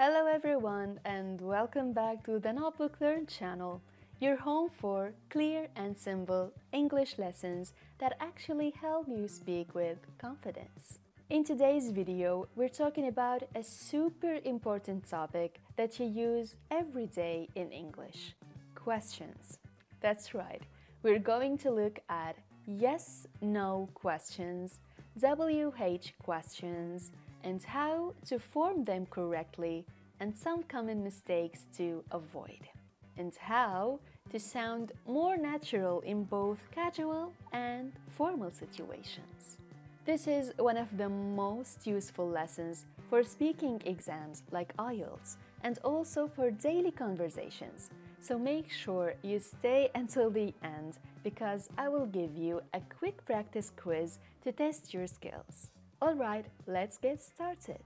Hello everyone and welcome back to the Notebook Learn channel, your home for clear and simple English lessons that actually help you speak with confidence. In today's video, we're talking about a super important topic that you use every day in English: questions. That's right, we're going to look at yes-no questions, WH questions, and how to form them correctly, and some common mistakes to avoid, and how to sound more natural in both casual and formal situations. This is one of the most useful lessons for speaking exams like IELTS and also for daily conversations. So make sure you stay until the end because I will give you a quick practice quiz to test your skills. Alright, let's get started.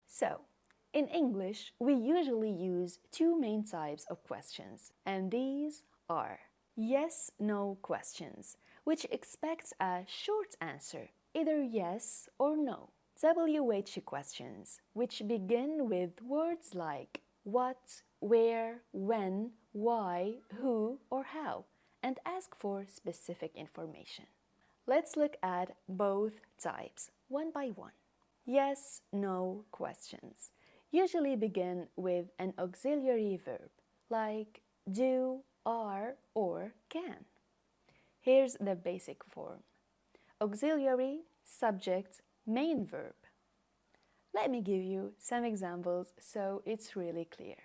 So, in English, we usually use two main types of questions, and these are yes-no questions, which expects a short answer, either yes or no. WH questions, which begin with words like what, where, when, why, who, or how, and ask for specific information. Let's look at both types one by one. Yes-no questions usually begin with an auxiliary verb like do, are, or can. Here's the basic form: auxiliary, subject, main verb. Let me give you some examples so it's really clear.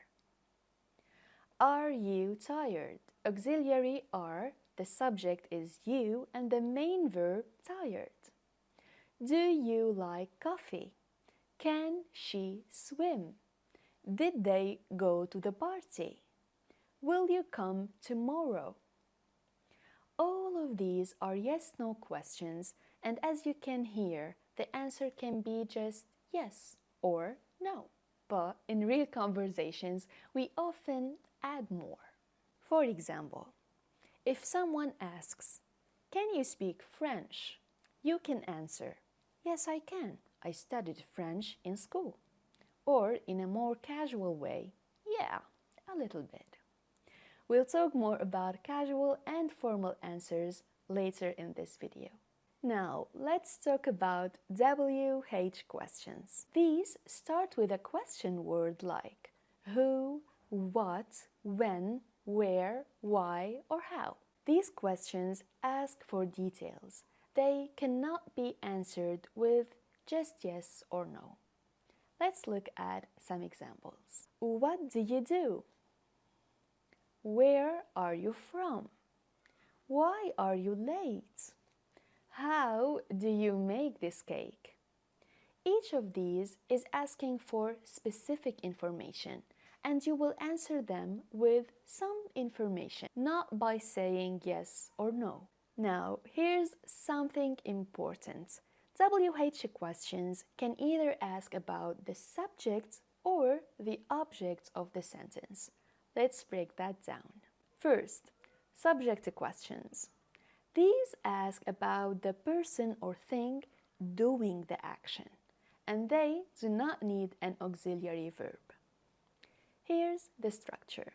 Are you tired? Auxiliary are, the subject is you, and the main verb tired. Do you like coffee? Can she swim? Did they go to the party? Will you come tomorrow? All of these are yes-no questions, and as you can hear, the answer can be just yes or no. But in real conversations, we often add more. For example, if someone asks, "Can you speak French?" you can answer, "Yes, I can. I studied French in school." Or in a more casual way, "Yeah, a little bit." We'll talk more about casual and formal answers later in this video. Now, let's talk about WH questions. These start with a question word like who, what, when, where, why, or how. These questions ask for details. They cannot be answered with just yes or no. Let's look at some examples. What do you do? Where are you from? Why are you late? How do you make this cake? Each of these is asking for specific information, and you will answer them with some information, not by saying yes or no. Now, here's something important. WH questions can either ask about the subject or the object of the sentence. Let's break that down. First, subject questions. These ask about the person or thing doing the action, and they do not need an auxiliary verb. Here's the structure: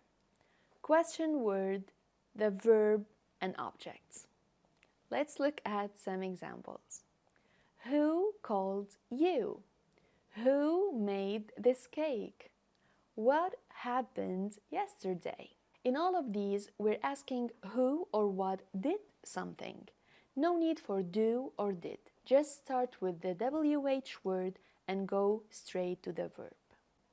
question word, the verb, and objects. Let's look at some examples. Who called you? Who made this cake? What happened yesterday? In all of these, we're asking who or what did something. No need for do or did. Just start with the WH word and go straight to the verb.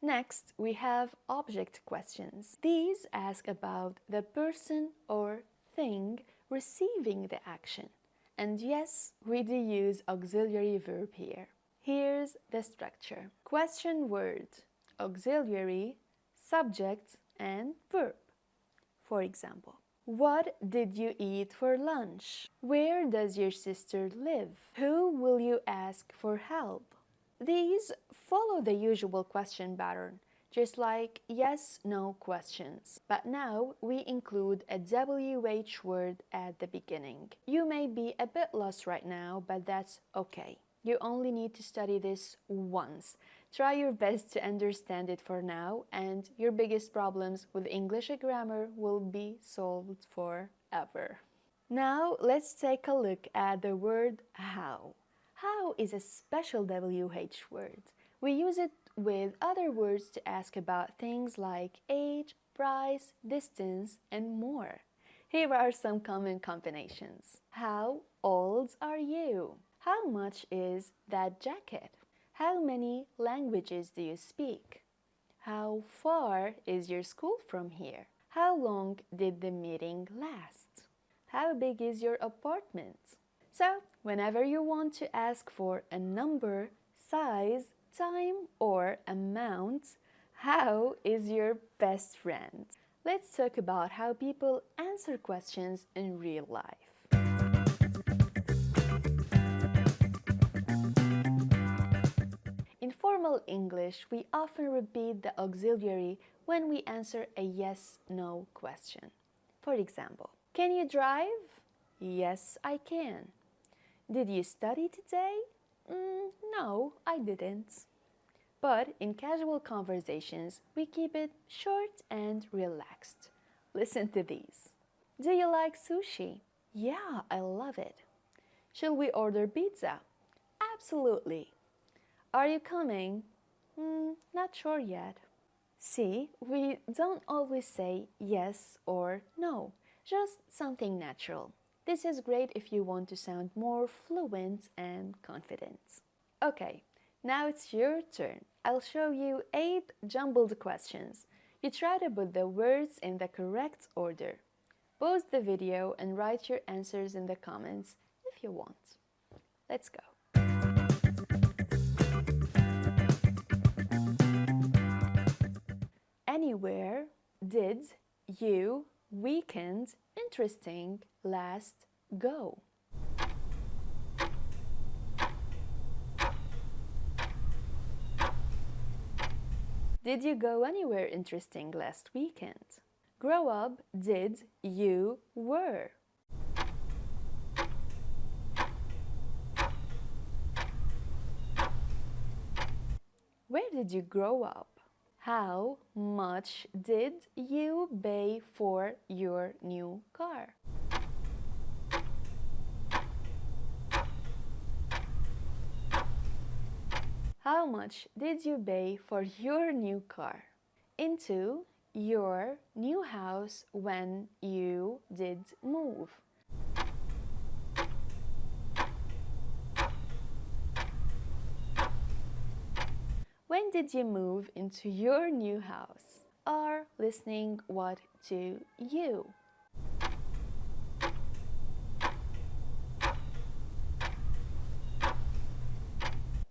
Next, we have object questions. These ask about the person or thing receiving the action. And yes, we do use auxiliary verb here. Here's the structure: question word, auxiliary, subject, and verb. For example, what did you eat for lunch? Where does your sister live? Who will you ask for help? These follow the usual question pattern. just like yes, no questions. But now we include a WH word at the beginning. You may be a bit lost right now, but that's okay. You only need to study this once. Try your best to understand it for now, and your biggest problems with English grammar will be solved forever. Now let's take a look at the word how. How is a special WH word. We use it with other words to ask about things like age, price, distance, and more. Here are some common combinations. How old are you? How much is that jacket? How many languages do you speak? How far is your school from here? How long did the meeting last? How big is your apartment? So, whenever you want to ask for a number, size, time, or amount, how is your best friend? Let's talk about how people answer questions in real life. In formal English, we often repeat the auxiliary when we answer a yes-no question. For example, can you drive? Yes, I can. Did you study today? No, I didn't. But in casual conversations, we keep it short and relaxed. Listen to these. Do you like sushi? Yeah, I love it. Shall we order pizza? Absolutely. Are you coming? Not sure yet. See, we don't always say yes or no, just something natural. This is great if you want to sound more fluent and confident. Okay, now it's your turn. I'll show you 8 jumbled questions. You try to put the words in the correct order. Pause the video and write your answers in the comments if you want. Let's go. Anywhere, did, you, weekend, interesting, last, go. Did you go anywhere interesting last weekend? Grow up, did, you, were. Where did you grow up? How much did you pay for your new car? How much did you pay for your new car? Into your new house when you did move. When did you move into your new house? Are listening what to you?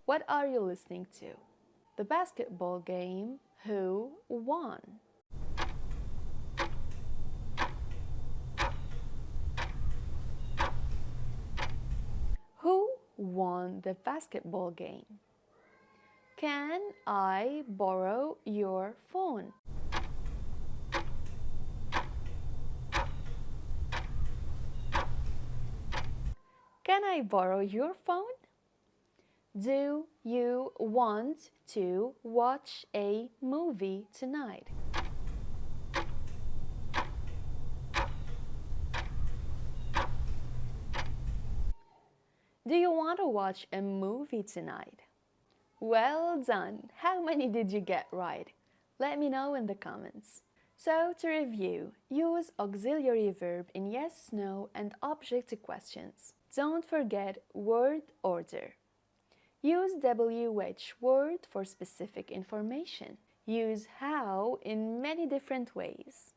What are you listening to? The basketball game. Who won? Who won the basketball game? Can I borrow your phone? Can I borrow your phone? Do you want to watch a movie tonight? Do you want to watch a movie tonight? Well done! How many did you get right? Let me know in the comments. So, to review, use auxiliary verb in yes, no, and object questions. Don't forget word order. Use WH word for specific information. Use how in many different ways.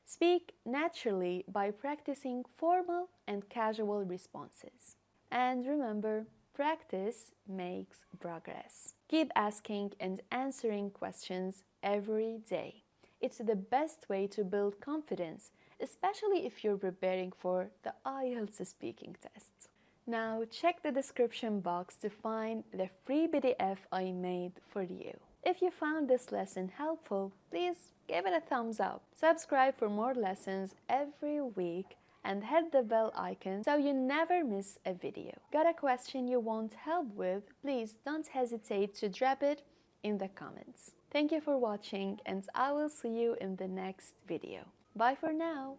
Speak naturally by practicing formal and casual responses. And remember, practice makes progress. Keep asking and answering questions every day. It's the best way to build confidence, especially if you're preparing for the IELTS speaking test. Now check the description box to find the free PDF I made for you. If you found this lesson helpful, please give it a thumbs up. Subscribe for more lessons every week and hit the bell icon so you never miss a video. Got a question you want help with? Please don't hesitate to drop it in the comments. Thank you for watching, and I will see you in the next video. Bye for now!